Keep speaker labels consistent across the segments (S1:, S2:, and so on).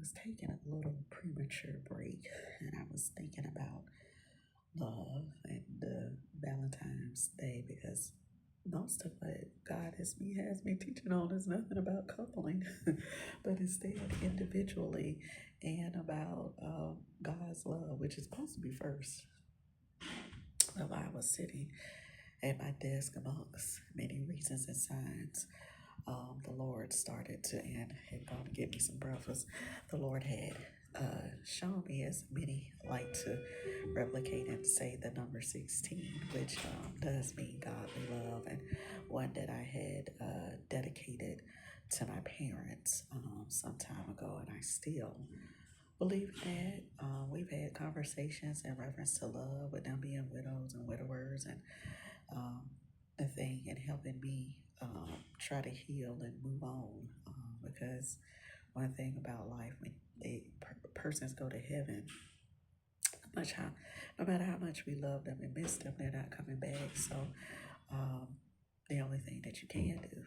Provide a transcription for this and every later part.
S1: was taking a little premature break and I was thinking about love and Valentine's Day because most of what God has me teaching on is nothing about coupling, but instead individually and about God's love, which is supposed to be first. While I was sitting at my desk amongst many reasons and signs, the Lord started to, and had gone to get me some breakfast. The Lord had shown me, as many like to replicate and say, the number 16, which does mean godly love, and one that I had dedicated to my parents some time ago, and I still believe that. We've had conversations in reference to love, with them being widows and widowers, and the thing, and helping me try to heal and move on. Because one thing about life, when persons go to heaven, no matter how much we love them and miss them, they're not coming back. So um, the only thing that you can do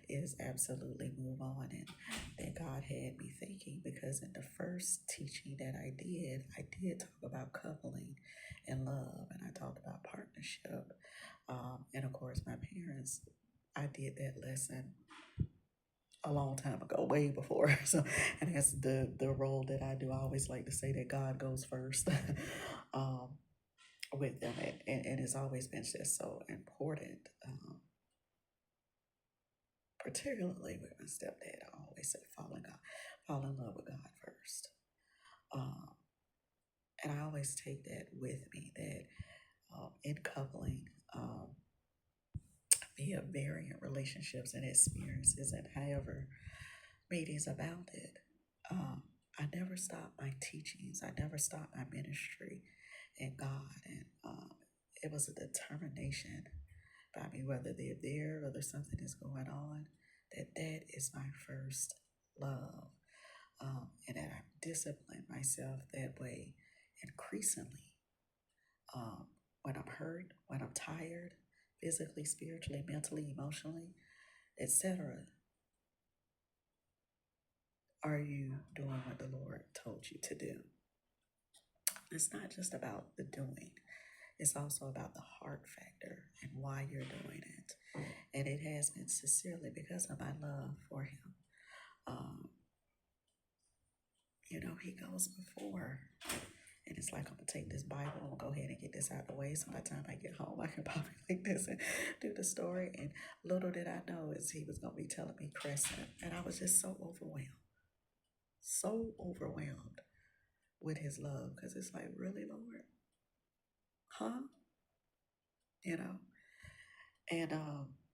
S1: is absolutely move on. And then God had me thinking, because in the first teaching that I did talk about coupling and love, and I talked about partnership. And of course, my parents, I did that lesson a long time ago, way before. So, and that's the role that I do. I always like to say that God goes first um, with them, and it's always been just so important. Particularly with my stepdad, I always say fall in love with God first. Um, and I always take that with me, that in coupling, via varying relationships and experiences, and however meetings about it, I never stop my teachings. I never stop my ministry in God. And it was a determination by me, whether they're there or there's something that's going on, that is my first love. And that I've disciplined myself that way increasingly. When I'm hurt, when I'm tired, physically, spiritually, mentally, emotionally, etc., are you doing what the Lord told you to do? It's not just about the doing. It's also about the heart factor and why you're doing it. And it has been sincerely because of my love for him. He goes before. And it's like, I'm going to take this Bible, I'm going to go ahead and get this out of the way. So by the time I get home, I can probably like this and do the story. And little did I know is he was going to be telling me Crescent. And I was just so overwhelmed with his love. Because it's like, really, Lord? Huh? And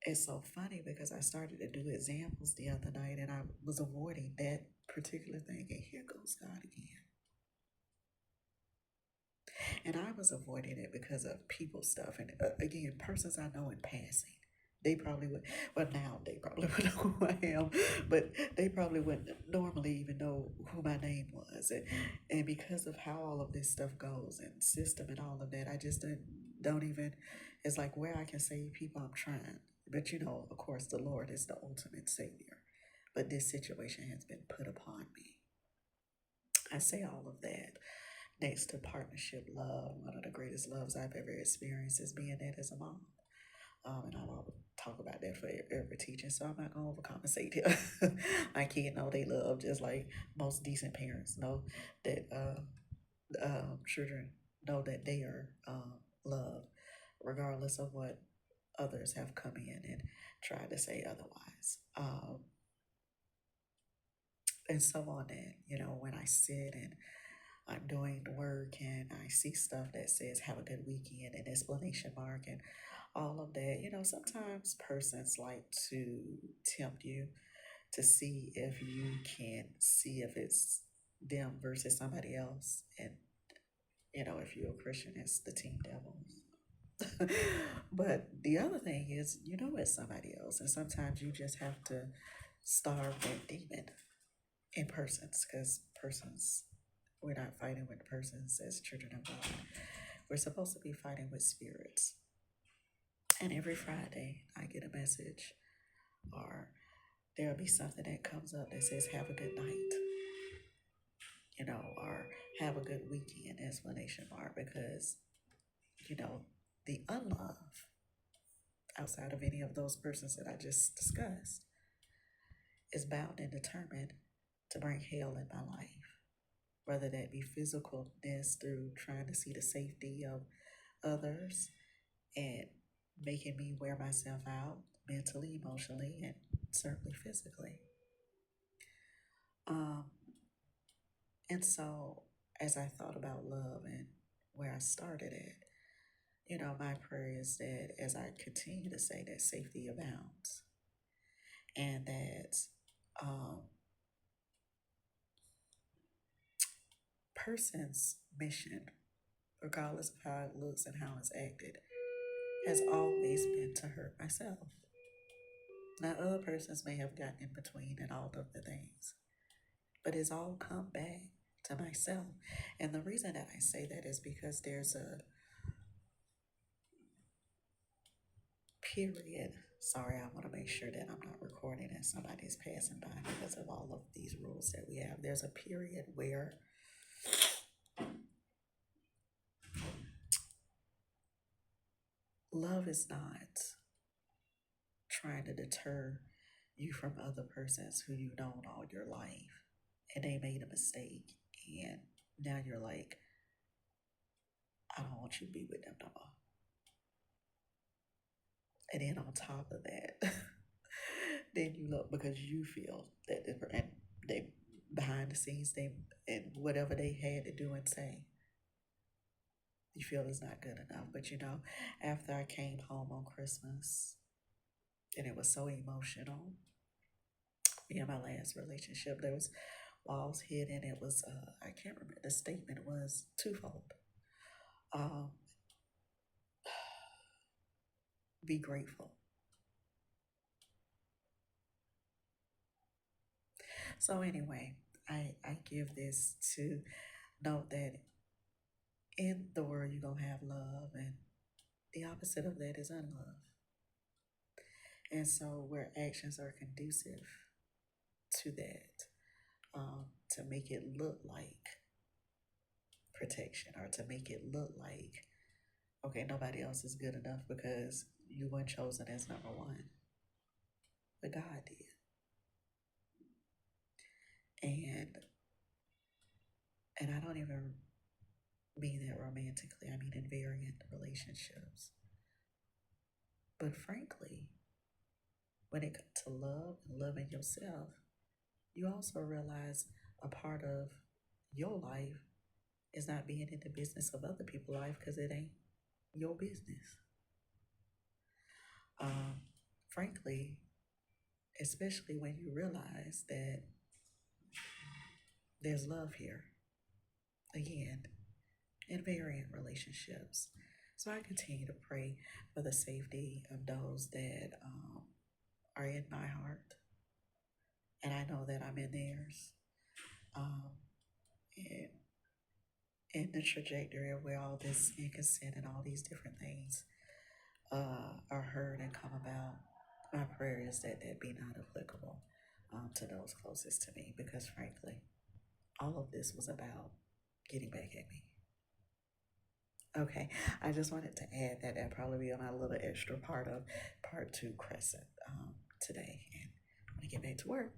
S1: it's so funny because I started to do examples the other night and I was avoiding that particular thing. And here goes God again. And I was avoiding it because of people stuff. And again, persons I know in passing. They probably would, well, now they probably would know who I am, but they probably wouldn't normally even know who my name was. And because of how all of this stuff goes and system and all of that, I just don't even, it's like where I can say, people, I'm trying. But of course, the Lord is the ultimate Savior. But this situation has been put upon me. I say all of that next to partnership love. One of the greatest loves I've ever experienced is being that as a mom. And I'll talk about that for every teaching, so I'm not going to overcompensate here. My kids know they love, just like most decent parents know that children know that they are loved, regardless of what others have come in and tried to say otherwise. And so on that, when I sit and I'm doing the work and I see stuff that says have a good weekend and exclamation mark and all of that, sometimes persons like to tempt you to see if you can see if it's them versus somebody else. And, if you're a Christian, it's the team devils. But the other thing is, it's somebody else. And sometimes you just have to starve that demon in persons, because we're not fighting with persons as children of God. We're supposed to be fighting with spirits. And every Friday, I get a message, or there'll be something that comes up that says, have a good night. or have a good weekend, explanation mark, because, the unlove outside of any of those persons that I just discussed is bound and determined to bring hell in my life, whether that be physicalness through trying to see the safety of others and making me wear myself out mentally, emotionally, and certainly physically. Um, and so, as I thought about love and where I started at, my prayer is that as I continue to say that safety abounds and that um, person's mission, regardless of how it looks and how it's acted, has always been to hurt myself. Now, other persons may have gotten in between and all of the things, but it's all come back to myself. And the reason that I say that is because there's a period. Sorry, I want to make sure that I'm not recording and somebody's passing by because of all of these rules that we have. There's a period where love is not trying to deter you from other persons who you've known all your life and they made a mistake and now you're like, I don't want you to be with them no more. And then on top of that, then you look because you feel that they behind the scenes they and whatever they had to do and say, you feel it's not good enough. But after I came home on Christmas and it was so emotional, me and my last relationship, there was walls hit and it was I can't remember, the statement was twofold. Be grateful. So anyway, I give this to note that in the world you're gonna have love and the opposite of that is unlove. And so where actions are conducive to that, to make it look like protection or to make it look like, okay, nobody else is good enough because you weren't chosen as number one, but God did. And I don't even mean that romantically, I mean in variant relationships. But frankly, when it comes to love and loving yourself, you also realize a part of your life is not being in the business of other people's life because it ain't your business. Frankly, especially when you realize that there's love here, again, in variant relationships. So I continue to pray for the safety of those that are in my heart, and I know that I'm in theirs. And in the trajectory of where all this inconsent and all these different things are heard and come about, my prayer is that that be not applicable to those closest to me, because frankly, all of this was about getting back at me. Okay, I just wanted to add that that'd probably be on a little extra part of part 2 Crescent today, and I'm gonna get back to work.